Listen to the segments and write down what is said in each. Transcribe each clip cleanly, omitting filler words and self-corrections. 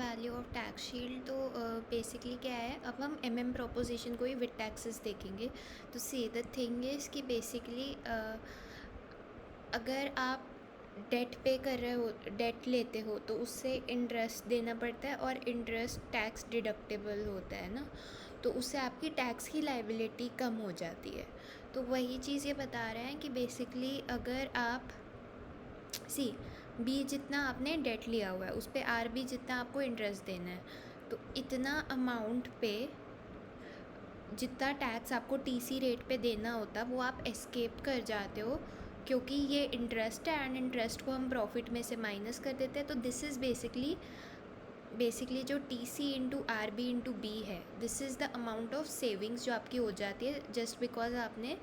Value of tax shield तो basically क्या है, अब हम एमएम प्रोपोजिशन को ही विद टैक्सेस देखेंगे। तो सी द थिंग इज़ कि बेसिकली अगर आप डेट पे कर रहे हो, डेट लेते हो, तो उससे इंटरेस्ट देना पड़ता है और इंटरेस्ट टैक्स डिडक्टेबल होता है ना, तो उससे आपकी टैक्स की लाइबिलिटी कम हो जाती है। तो वही चीज़ ये बता रहे हैं कि बेसिकली अगर आप सी बी जितना आपने डेट लिया हुआ है उस पर आर बी जितना आपको इंटरेस्ट देना है, तो इतना अमाउंट पे जितना टैक्स आपको टीसी रेट पे देना होता वो आप एस्केप कर जाते हो, क्योंकि ये इंटरेस्ट है एंड इंटरेस्ट को हम प्रॉफिट में से माइनस कर देते हैं। तो दिस इज़ बेसिकली जो T C into R B into B है, this is the amount of savings जो आपकी हो जाती है जस्ट बिकॉज आपने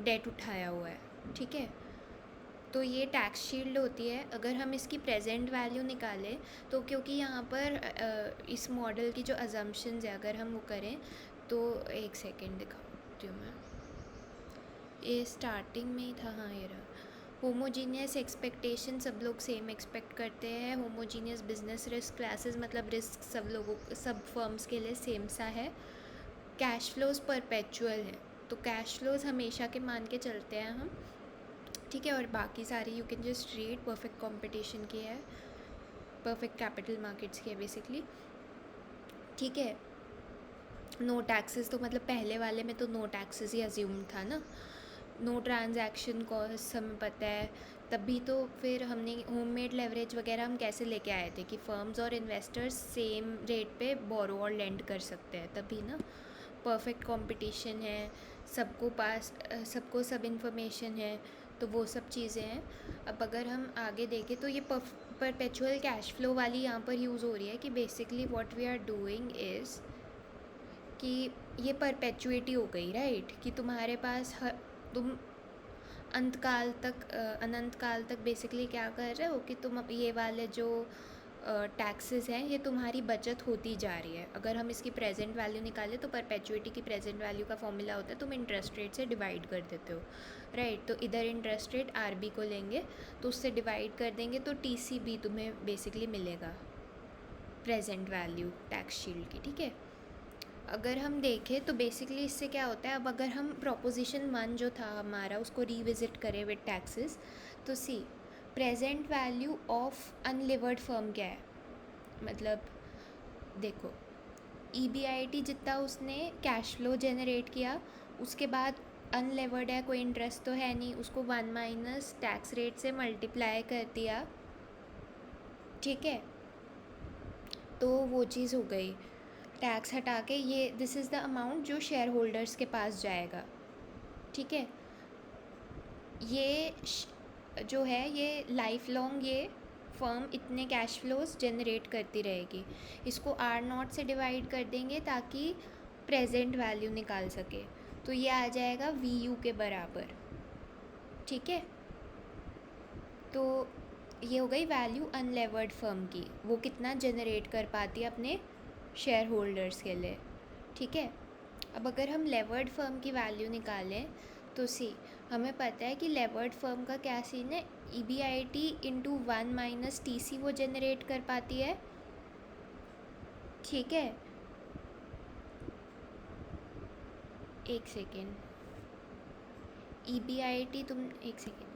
डेट उठाया हुआ है। ठीक है, तो ये टैक्स शील्ड होती है। अगर हम इसकी प्रेजेंट वैल्यू निकालें तो क्योंकि यहाँ पर इस मॉडल की जो अजम्पशंस है अगर हम वो करें तो एक सेकेंड दिखाती हूँ मैं, ये स्टार्टिंग में ही था, हाँ ये रहा। होमोजीनियस एक्सपेक्टेशन, सब लोग सेम एक्सपेक्ट करते हैं। होमोजीनियस बिजनेस रिस्क क्लासेस, मतलब रिस्क सब फर्म्स के लिए सेम सा है। कैश फ्लोज परपेचुअल है, तो कैश फ्लोज हमेशा के मान के चलते हैं हम। ठीक है, और बाकी सारी you can just read, perfect competition की है, परफेक्ट कैपिटल मार्केट्स की है बेसिकली। ठीक है, नो टैक्सेस, तो मतलब पहले वाले में तो नो टैक्सेस ही अज्यूम था ना। नो ट्रांजैक्शन कॉस्ट हमें पता है, तभी तो फिर हमने होममेड लेवरेज वगैरह हम कैसे लेके आए थे कि फर्म्स और इन्वेस्टर्स सेम रेट पे बोरो और लेंड कर सकते हैं, तभी ना। परफेक्ट कंपटीशन है, सबको सब इन्फॉर्मेशन है, तो वो सब चीज़ें हैं। अब अगर हम आगे देखें तो ये परपेचुअल कैश फ्लो वाली यहाँ पर यूज़ हो रही है कि basically what we are doing is कि ये परपेचुएटी हो गई, राइट, कि तुम्हारे पास तुम अनंत काल तक बेसिकली क्या कर रहे हो कि तुम ये वाले जो टैक्सेस हैं ये तुम्हारी बचत होती जा रही है। अगर हम इसकी प्रेजेंट वैल्यू निकालें तो परपेचुइटी की प्रेजेंट वैल्यू का फॉर्मूला होता है, तुम इंटरेस्ट रेट से डिवाइड कर देते हो, राइट। तो इधर इंटरेस्ट रेट आर बी को लेंगे तो उससे डिवाइड कर देंगे, तो टी सी बी तुम्हें बेसिकली मिलेगा, प्रेजेंट वैल्यू टैक्स शील्ड की। ठीक है, अगर हम देखें तो बेसिकली इससे क्या होता है, अब अगर हम प्रोपोजिशन 1 जो था हमारा उसको रीविज़िट करें विद टैक्सेस, तो C present value of unlevered firm क्या है, मतलब देखो ईबीआईटी जितना उसने कैश फ्लो जनरेट किया, उसके बाद अनलेवर्ड है, कोई इंटरेस्ट तो है नहीं, उसको 1 माइनस टैक्स रेट से मल्टीप्लाई कर दिया। ठीक है, तो वो चीज़ हो गई। टैक्स हटा के ये दिस इज़ द अमाउंट जो शेयर होल्डर्स के पास जाएगा। ठीक है, ये जो है ये लाइफ लॉन्ग ये फर्म इतने कैश फ्लोज जनरेट करती रहेगी। इसको आर नॉट से डिवाइड कर देंगे ताकि प्रेजेंट वैल्यू निकाल सके, तो ये आ जाएगा वी यू के बराबर। ठीक है, तो ये हो गई वैल्यू अनलेवर्ड फर्म की, वो कितना जनरेट कर पाती है अपने शेयर होल्डर्स के लिए। ठीक है, अब अगर हम लेवर्ड फर्म की वैल्यू निकालें तो सी हमें पता है कि लेवर्ड फर्म का क्या सीन है, E B I T into 1 minus T C वो जनरेट कर पाती है। ठीक है, एक second, E B I T तुम एक सेकेंड,